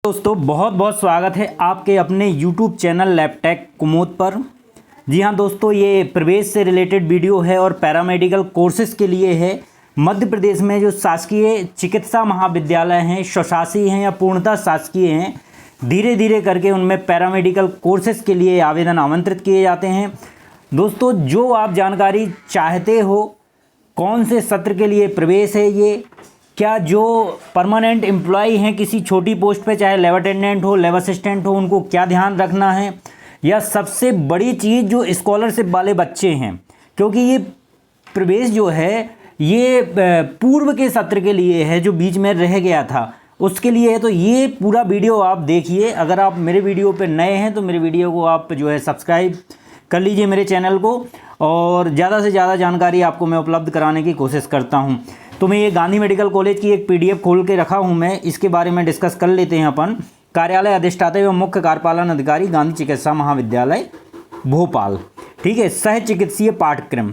दोस्तों बहुत बहुत स्वागत है आपके अपने YouTube चैनल लैबटेक कुमोद पर। जी हाँ दोस्तों, ये प्रवेश से रिलेटेड वीडियो है और पैरामेडिकल कोर्सेज़ के लिए है। मध्य प्रदेश में जो शासकीय चिकित्सा महाविद्यालय हैं, स्वशासी हैं या पूर्णतः शासकीय हैं, धीरे धीरे करके उनमें पैरामेडिकल कोर्सेज़ के लिए आवेदन आमंत्रित किए जाते हैं। दोस्तों जो आप जानकारी चाहते हो, कौन से सत्र के लिए प्रवेश है ये, क्या जो परमानेंट एम्प्लॉय हैं किसी छोटी पोस्ट पे, चाहे लैब अटेंडेंट हो, लैब असिस्टेंट हो, उनको क्या ध्यान रखना है, या सबसे बड़ी चीज़ जो स्कॉलरशिप वाले बच्चे हैं, क्योंकि ये प्रवेश जो है ये पूर्व के सत्र के लिए है जो बीच में रह गया था, उसके लिए है। तो ये पूरा वीडियो आप देखिए। अगर आप मेरे वीडियो पे नए हैं तो मेरे वीडियो को आप जो है सब्सक्राइब कर लीजिए मेरे चैनल को, और ज़्यादा से ज़्यादा जानकारी आपको मैं उपलब्ध कराने की कोशिश करता हूँ। तो मैं ये गांधी मेडिकल कॉलेज की एक PDF खोल के रखा हूँ, मैं इसके बारे में डिस्कस कर लेते हैं अपन। कार्यालय अधिष्ठाता एवं मुख्य कार्यपालन अधिकारी गांधी चिकित्सा महाविद्यालय भोपाल, ठीक है। सह चिकित्सीय पाठ्यक्रम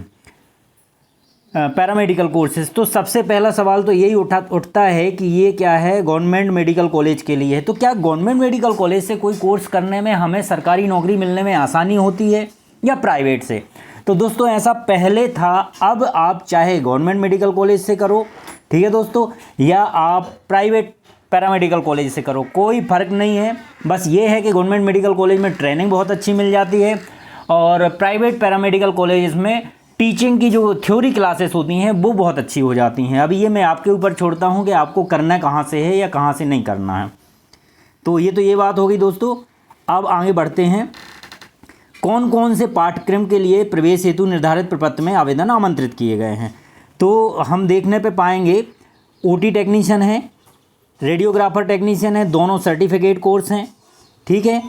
पैरामेडिकल कोर्सेज। तो सबसे पहला सवाल तो यही उठता है कि ये क्या है, गवर्नमेंट मेडिकल कॉलेज के लिए है। तो क्या गवर्नमेंट मेडिकल कॉलेज से कोई कोर्स करने में हमें सरकारी नौकरी मिलने में आसानी होती है या प्राइवेट से? तो दोस्तों ऐसा पहले था, अब आप चाहे गवर्नमेंट मेडिकल कॉलेज से करो, ठीक है दोस्तों, या आप प्राइवेट पैरामेडिकल कॉलेज से करो, कोई फ़र्क नहीं है। बस ये है कि गवर्नमेंट मेडिकल कॉलेज में ट्रेनिंग बहुत अच्छी मिल जाती है, और प्राइवेट पैरामेडिकल कॉलेज में टीचिंग की जो थ्योरी क्लासेस होती हैं वो बहुत अच्छी हो जाती हैं। अभी ये मैं आपके ऊपर छोड़ता हूँ कि आपको करना कहाँ से है या कहाँ से नहीं करना है। तो ये बात होगी दोस्तों। अब आगे बढ़ते हैं, कौन कौन से पाठ्यक्रम के लिए प्रवेश हेतु निर्धारित प्रपत्र में आवेदन आमंत्रित किए गए हैं। तो हम देखने पे पाएंगे OT टेक्नीशियन है, रेडियोग्राफर टेक्नीशियन है, दोनों सर्टिफिकेट कोर्स हैं, ठीक है।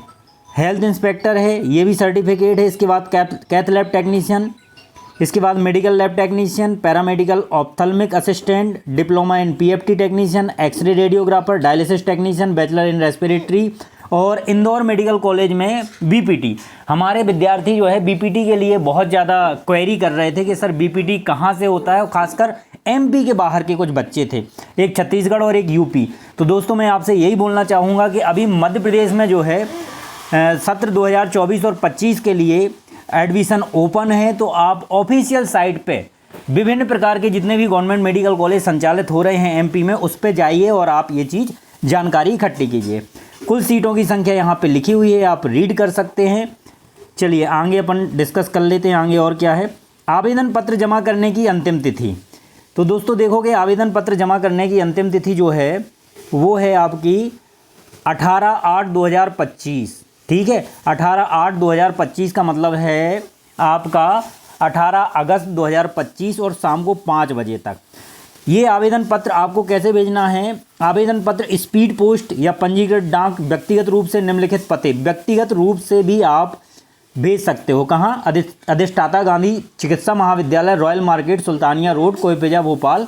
हेल्थ इंस्पेक्टर है, ये भी सर्टिफिकेट है। इसके बाद कैथ लैब टेक्नीशियन, इसके बाद medical lab technician, paramedical ophthalmic assistant, diploma in PFT technician, X-ray radiographer, dialysis technician, bachelor in respiratory, और इंदौर मेडिकल कॉलेज में BPT। हमारे विद्यार्थी जो है BPT के लिए बहुत ज़्यादा क्वेरी कर रहे थे कि सर BPT कहाँ से होता है, और ख़ासकर MP के बाहर के कुछ बच्चे थे, एक छत्तीसगढ़ और एक UP। तो दोस्तों मैं आपसे यही बोलना चाहूँगा कि अभी मध्य प्रदेश में जो है सत्र 2024 और 25 के लिए एडमिशन ओपन है। तो आप ऑफिशियल साइट पे विभिन्न प्रकार के जितने भी गवर्नमेंट मेडिकल कॉलेज संचालित हो रहे हैं MP में, उस पर जाइए और आप ये चीज़ जानकारी इकट्ठी कीजिए। कुल सीटों की संख्या यहाँ पे लिखी हुई है, आप रीड कर सकते हैं। चलिए आगे अपन डिस्कस कर लेते हैं। आगे और क्या है, आवेदन पत्र जमा करने की अंतिम तिथि। तो दोस्तों देखोगे, आवेदन पत्र जमा करने की अंतिम तिथि जो है वो है आपकी 18/8/2025, ठीक है। 18/8/2025 का मतलब है आपका 18 अगस्त 2025 और शाम को 5 बजे तक। ये आवेदन पत्र आपको कैसे भेजना है? आवेदन पत्र स्पीड पोस्ट या पंजीकृत डाक, व्यक्तिगत रूप से निम्नलिखित पते, व्यक्तिगत रूप से भी आप भेज सकते हो। कहाँ? अधिष्ठाता गांधी चिकित्सा महाविद्यालय, royal market, Sultania road, Kohefiza, Bhopal.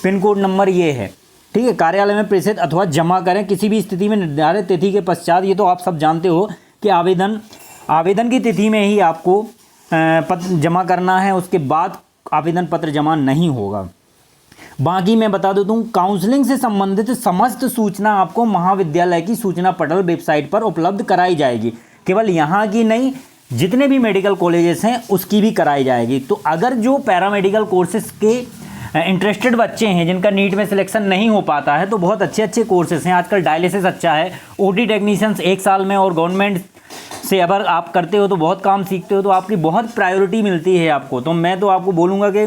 Pin code number ये है, ठीक है। कार्यालय में प्रेषित अथवा जमा करें किसी भी स्थिति में निर्धारित तिथि के पश्चात। ये तो आप सब जानते हो कि आवेदन की तिथि में ही आपको पत्र जमा करना है, उसके बाद आवेदन पत्र जमा नहीं होगा। बाकी मैं बता देता हूँ, काउंसलिंग से संबंधित समस्त सूचना आपको महाविद्यालय की सूचना पटल वेबसाइट पर उपलब्ध कराई जाएगी। केवल यहाँ की नहीं, जितने भी मेडिकल कॉलेजेस हैं उसकी भी कराई जाएगी। तो अगर जो पैरामेडिकल कोर्सेज के इंटरेस्टेड बच्चे हैं, जिनका नीट में सिलेक्शन नहीं हो पाता है, तो बहुत अच्छे अच्छे कोर्सेज हैं। आजकल डायलिसिस अच्छा है, OT टेक्नीशियंस 1 साल में, और गवर्नमेंट से अगर आप करते हो तो बहुत काम सीखते हो, तो आपकी बहुत प्रायोरिटी मिलती है आपको। तो मैं तो आपको बोलूँगा कि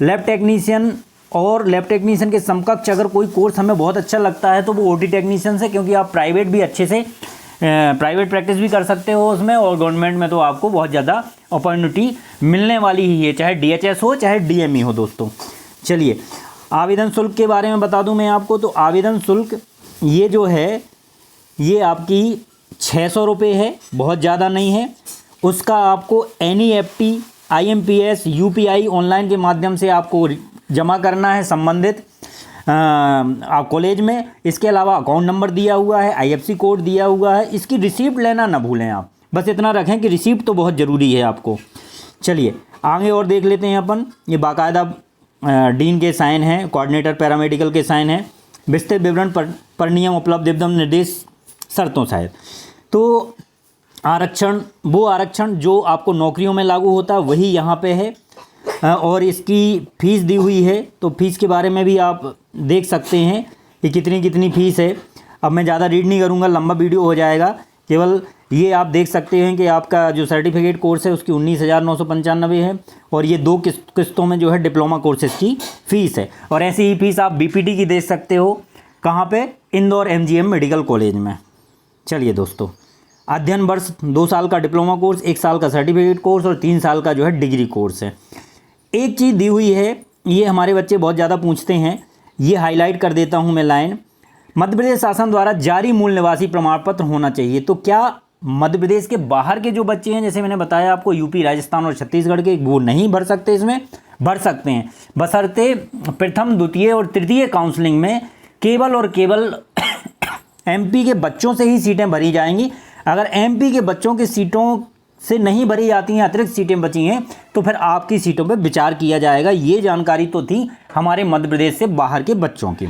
लैब टेक्नीशियन और लैब टेक्नीशियन के समकक्ष अगर कोई कोर्स हमें बहुत अच्छा लगता है तो वो OT टेक्नीशियन है, क्योंकि आप प्राइवेट भी अच्छे से प्राइवेट प्रैक्टिस भी कर सकते हो उसमें, और गवर्नमेंट में तो आपको बहुत ज़्यादा अपॉर्चुनिटी मिलने वाली ही है, चाहे DHS हो चाहे DME हो दोस्तों। चलिए आवेदन शुल्क के बारे में बता दूं मैं आपको। तो आवेदन शुल्क ये जो है ये आपकी 600 रुपये है, बहुत ज़्यादा नहीं है। उसका आपको NEFT, IMPS, UPI ऑनलाइन के माध्यम से आपको जमा करना है संबंधित कॉलेज में। इसके अलावा अकाउंट नंबर दिया हुआ है, IFSC कोड दिया हुआ है। इसकी रिसीप्ट लेना ना भूलें आप, बस इतना रखें कि रिसीप्ट तो बहुत ज़रूरी है आपको। चलिए आगे और देख लेते हैं अपन। ये बाकायदा डीन के साइन हैं, कोऑर्डिनेटर पैरामेडिकल के साइन हैं। विस्तृत विवरण पर नियम उपलब्ध एवं निर्देश शर्तों शायद। तो आरक्षण, वो आरक्षण जो आपको नौकरियों में लागू होता है वही यहाँ पे है। और इसकी फ़ीस दी हुई है, तो फीस के बारे में भी आप देख सकते हैं कि कितनी कितनी फ़ीस है। अब मैं ज़्यादा रीड नहीं करूँगा, लंबा वीडियो हो जाएगा। केवल ये आप देख सकते हैं कि आपका जो सर्टिफिकेट कोर्स है उसकी 19,995 है, और ये 2 किस्तों में जो है डिप्लोमा कोर्सेज़ की फ़ीस है। और ऐसी ही फ़ीस आप बीपीटी की दे सकते हो, कहाँ पे? इंदौर एमजीएम मेडिकल कॉलेज में। चलिए दोस्तों, अध्ययन वर्ष 2 साल का डिप्लोमा कोर्स, 1 साल का सर्टिफिकेट कोर्स और 3 साल का जो है डिग्री कोर्स है। एक चीज़ दी हुई है, ये हमारे बच्चे बहुत ज़्यादा पूछते हैं, ये हाईलाइट कर देता हूँ मैं लाइन। मध्य प्रदेश शासन द्वारा जारी मूल निवासी प्रमाण पत्र होना चाहिए। तो क्या मध्य प्रदेश के बाहर के जो बच्चे हैं, जैसे मैंने बताया आपको, यूपी, राजस्थान और छत्तीसगढ़ के, वो नहीं भर सकते? इसमें भर सकते हैं, बशर्ते प्रथम, द्वितीय और तृतीय काउंसलिंग में केवल और केवल एमपी के बच्चों से ही सीटें भरी जाएंगी। अगर एमपी के बच्चों की सीटों से नहीं भरी जाती हैं, अतिरिक्त सीटें बची हैं, तो फिर आपकी सीटों पर विचार किया जाएगा। ये जानकारी तो थी हमारे मध्य प्रदेश से बाहर के बच्चों की।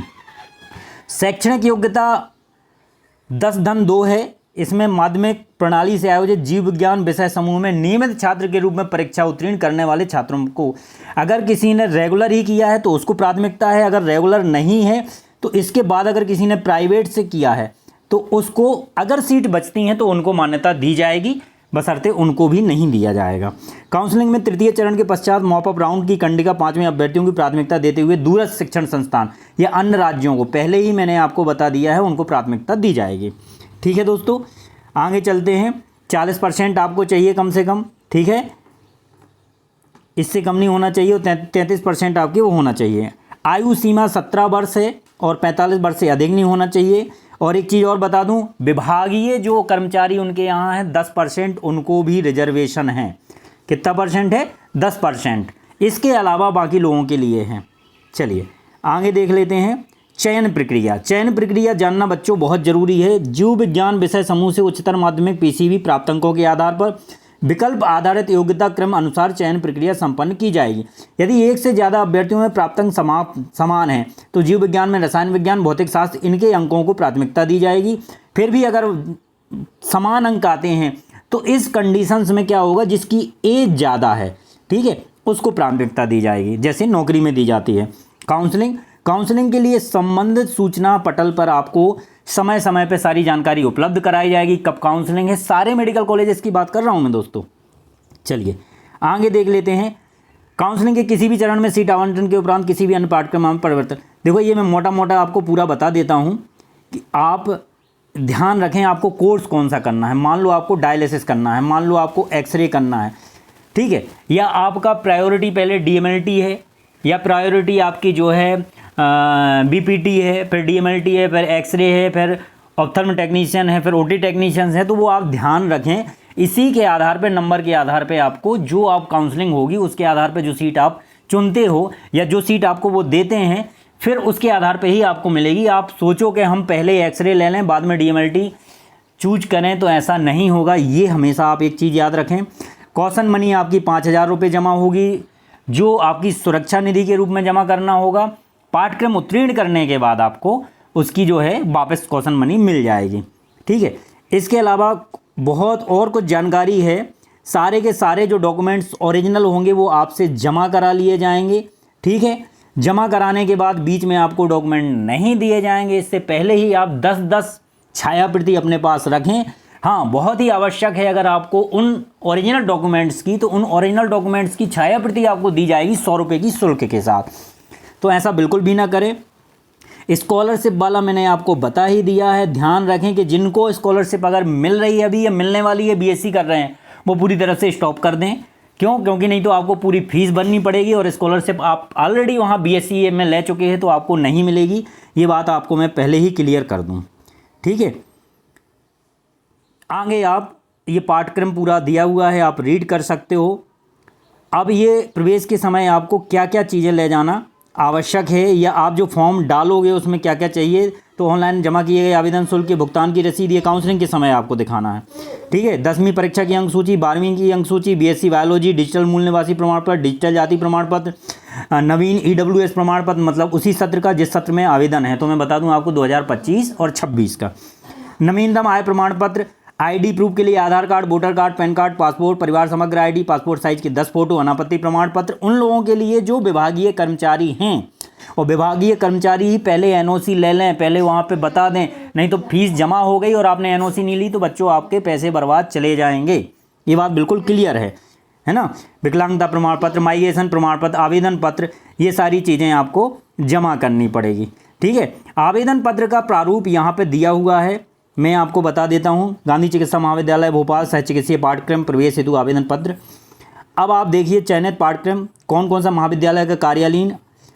शैक्षणिक योग्यता 10-2 है। इसमें माध्यमिक प्रणाली से आयोजित जीव विज्ञान विषय समूह में नियमित छात्र के रूप में परीक्षा उत्तीर्ण करने वाले छात्रों को, अगर किसी ने रेगुलर ही किया है तो उसको प्राथमिकता है। अगर रेगुलर नहीं है तो इसके बाद अगर किसी ने प्राइवेट से किया है तो उसको, अगर सीट बचती हैं तो उनको मान्यता दी जाएगी, बशर्ते उनको भी नहीं दिया जाएगा। काउंसलिंग में तृतीय चरण के पश्चात मॉपअप राउंड की कंडिका 5वें अभ्यर्थियों की प्राथमिकता देते हुए दूरस्थ शिक्षण संस्थान या अन्य राज्यों को, पहले ही मैंने आपको बता दिया है, उनको प्राथमिकता दी जाएगी। ठीक है दोस्तों, आगे चलते हैं। 40% आपको चाहिए कम से कम, ठीक है, इससे कम नहीं होना चाहिए, और 33% आपकी वो होना चाहिए। आयु सीमा 17 वर्ष है और 45 वर्ष से अधिक नहीं होना चाहिए। और एक चीज़ और बता दूं, विभागीय जो कर्मचारी उनके यहाँ हैं 10%, उनको भी रिजर्वेशन है। कितना परसेंट है? 10%। इसके अलावा बाकी लोगों के लिए हैं। चलिए आगे देख लेते हैं। चयन प्रक्रिया, चयन प्रक्रिया जानना बच्चों बहुत ज़रूरी है। जीव विज्ञान विषय समूह से उच्चतर माध्यमिक पीसीबी प्राप्त अंकों के आधार पर विकल्प आधारित योग्यता क्रम अनुसार चयन प्रक्रिया संपन्न की जाएगी। यदि एक से ज़्यादा अभ्यर्थियों में प्राप्त अंक समान है तो जीव विज्ञान में रसायन विज्ञान, भौतिक शास्त्र, इनके अंकों को प्राथमिकता दी जाएगी। फिर भी अगर समान अंक आते हैं तो इस कंडीशंस में क्या होगा, जिसकी एज ज़्यादा है, ठीक है, उसको प्राथमिकता दी जाएगी, जैसे नौकरी में दी जाती है। काउंसलिंग के लिए संबंधित सूचना पटल पर आपको समय समय पर सारी जानकारी उपलब्ध कराई जाएगी। कब काउंसलिंग है, सारे मेडिकल कॉलेजेस की बात कर रहा हूँ मैं दोस्तों। चलिए आगे देख लेते हैं। काउंसलिंग के किसी भी चरण में सीट आवंटन के उपरांत किसी भी अन्य पाठ्यक्रम में परिवर्तन, देखो ये मैं मोटा मोटा आपको पूरा बता देता हूँ कि आप ध्यान रखें आपको कोर्स कौन सा करना है। मान लो आपको डायलिसिस करना है, मान लो आपको एक्सरे करना है, ठीक है, या आपका प्रायोरिटी पहले डीएमएलटी है, या प्रायोरिटी आपकी जो है बीपीटी है, फिर डीएमएलटी है, फिर एक्सरे है, फिर ऑप्थल्म टेक्नीशियन है, फिर ओटी टेक्नीशियंस है, तो वो आप ध्यान रखें। इसी के आधार पे, नंबर के आधार पे आपको जो आप काउंसलिंग होगी उसके आधार पे जो सीट आप चुनते हो या जो सीट आपको वो देते हैं, फिर उसके आधार पे ही आपको मिलेगी। आप सोचो कि हम पहले एक्सरे ले लें बाद में डीएमएलटी चूज करें, तो ऐसा नहीं होगा। ये हमेशा आप एक चीज़ याद रखें। कॉशन मनी आपकी 5,000 रुपये जमा होगी, जो आपकी सुरक्षा निधि के रूप में जमा करना होगा। पाठ्यक्रम उत्तीर्ण करने के बाद आपको उसकी जो है वापस कॉशन मनी मिल जाएगी, ठीक है। इसके अलावा बहुत और कुछ जानकारी है। सारे के सारे जो डॉक्यूमेंट्स ओरिजिनल होंगे वो आपसे जमा करा लिए जाएंगे, ठीक है। जमा कराने के बाद बीच में आपको डॉक्यूमेंट नहीं दिए जाएंगे। इससे पहले ही आप 10-10 छाया प्रति अपने पास रखें। हाँ, बहुत ही आवश्यक है, अगर आपको उन ओरिजिनल डॉक्यूमेंट्स की, तो उन ओरिजिनल डॉक्यूमेंट्स की छाया प्रति आपको दी जाएगी 100 रुपये की शुल्क के साथ। तो ऐसा बिल्कुल भी ना करें। स्कॉलरशिप वाला मैंने आपको बता ही दिया है। ध्यान रखें कि जिनको स्कॉलरशिप अगर मिल रही है अभी या मिलने वाली है, बीएससी कर रहे हैं, वो पूरी तरह से स्टॉप कर दें। क्यों? क्योंकि नहीं तो आपको पूरी फीस भरनी पड़ेगी और स्कॉलरशिप आप ऑलरेडी वहाँ बीएससी में ले चुके हैं तो आपको नहीं मिलेगी। ये बात आपको मैं पहले ही क्लियर कर दूँ, ठीक है। आगे आप ये पाठ्यक्रम पूरा दिया हुआ है, आप रीड कर सकते हो। अब ये प्रवेश के समय आपको क्या क्या चीज़ें ले जाना आवश्यक है, या आप जो फॉर्म डालोगे उसमें क्या क्या चाहिए, तो ऑनलाइन जमा किए गए आवेदन शुल्क के भुगतान की रसीद, ये काउंसलिंग के समय आपको दिखाना है, ठीक है। 10वीं परीक्षा की अंक सूची, 12वीं की अंक सूची, बीएससी बायोलॉजी, डिजिटल मूल निवासी प्रमाण पत्र, डिजिटल जाति प्रमाण पत्र, नवीन ईडब्ल्यूएस प्रमाण पत्र, मतलब उसी सत्र का जिस सत्र में आवेदन है। तो मैं बता दूं आपको 2025 और 26 का। नवीनतम आय प्रमाण पत्र, आईडी प्रूफ के लिए Aadhaar card, voter card, PAN card, passport, परिवार समग्र आईडी, पासपोर्ट साइज के 10 फोटो, अनापत्ति प्रमाण पत्र उन लोगों के लिए जो विभागीय कर्मचारी हैं। और विभागीय कर्मचारी ही पहले एनओसी ले लें, पहले वहाँ पे बता दें, नहीं तो फीस जमा हो गई और आपने एनओसी नहीं ली तो बच्चों आपके पैसे बर्बाद चले जाएंगे। ये बात बिल्कुल क्लियर है ना। विकलांगता प्रमाण पत्र, माइग्रेशन प्रमाण पत्र, आवेदन पत्र, ये सारी चीज़ें आपको जमा करनी पड़ेगी। ठीक है, आवेदन पत्र का प्रारूप यहाँ पे दिया हुआ है, मैं आपको बता देता हूँ। गांधी चिकित्सा महाविद्यालय भोपाल सह चिकित्सीय पाठ्यक्रम प्रवेश हेतु आवेदन पत्र। अब आप देखिए चयनित पाठ्यक्रम कौन कौन सा महाविद्यालय का कार्यालयीन,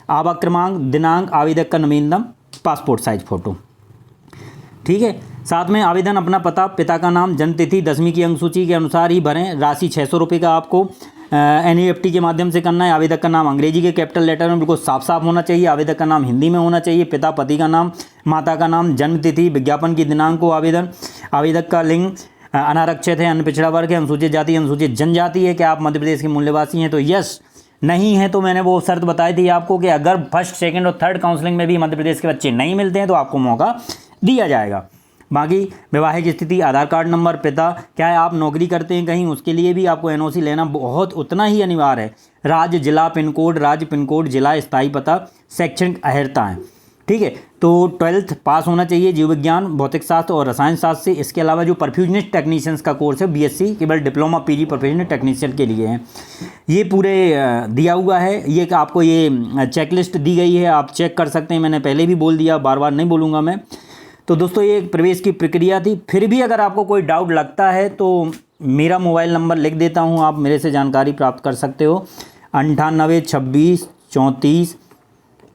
आवास क्रमांक, दिनांक, आवेदक का नवीनतम, पासपोर्ट साइज फोटो। ठीक है, साथ में आवेदन अपना पता, पिता का नाम, जन्म तिथि 10वीं की अंक सूची के अनुसार ही भरें। राशि 600 रुपये का आपको NEFT के माध्यम से करना है। आवेदक का नाम अंग्रेजी के कैपिटल लेटर में बिल्कुल साफ साफ होना चाहिए। आवेदक का नाम हिंदी में होना चाहिए। पिता पति का नाम, माता का नाम, जन्म तिथि, विज्ञापन की दिनांक को आवेदन। आवेदक का लिंग अनारक्षित है, अन्य पिछड़ा वर्ग है, अनुसूचित जाति, अनुसूचित जनजाति है। क्या आप मध्य प्रदेश के मूल निवासी हैं? तो यस। नहीं है तो मैंने वो शर्त बताई थी आपको कि अगर फर्स्ट, सेकंड और थर्ड काउंसलिंग में भी मध्य प्रदेश के बच्चे नहीं मिलते हैं तो आपको मौका दिया जाएगा। बाकी वैवाहिक स्थिति, आधार कार्ड नंबर, पिता, क्या है आप नौकरी करते हैं कहीं, उसके लिए भी आपको एनओसी लेना बहुत उतना ही अनिवार्य है। राज्य, जिला, पिन कोड, राज्य, पिन कोड, जिला, स्थायी पता, शैक्षणिक अर्हता है। ठीक है, तो 12th पास होना चाहिए जीव विज्ञान, भौतिक शास्त्र और रसायन शास्त्र से। इसके अलावा जो परफ्यूजनिस्ट टेक्नीशियंस का कोर्स है BSc केवल डिप्लोमा PG परफ्यूजनिस्ट टेक्नीशियन के लिए है। ये पूरे दिया हुआ है, ये आपको ये चेकलिस्ट दी गई है, आप चेक कर सकते हैं। मैंने पहले भी बोल दिया, बार बार नहीं बोलूँगा मैं। तो दोस्तों ये एक प्रवेश की प्रक्रिया थी। फिर भी अगर आपको कोई डाउट लगता है तो मेरा मोबाइल नंबर लिख देता हूँ, आप मेरे से जानकारी प्राप्त कर सकते हो। 98 26 34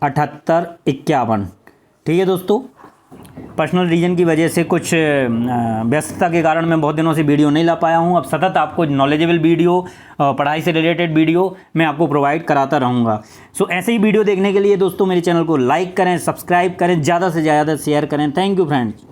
78 51। ठीक है दोस्तों, पर्सनल रीजन की वजह से कुछ व्यस्तता के कारण मैं बहुत दिनों से वीडियो नहीं ला पाया हूँ। अब सतत आपको नॉलेजेबल वीडियो, पढ़ाई से रिलेटेड वीडियो मैं आपको प्रोवाइड कराता रहूँगा। सो ऐसे ही वीडियो देखने के लिए दोस्तों मेरे चैनल को लाइक करें, सब्सक्राइब करें, ज़्यादा से ज़्यादा शेयर करें। Thank you friends.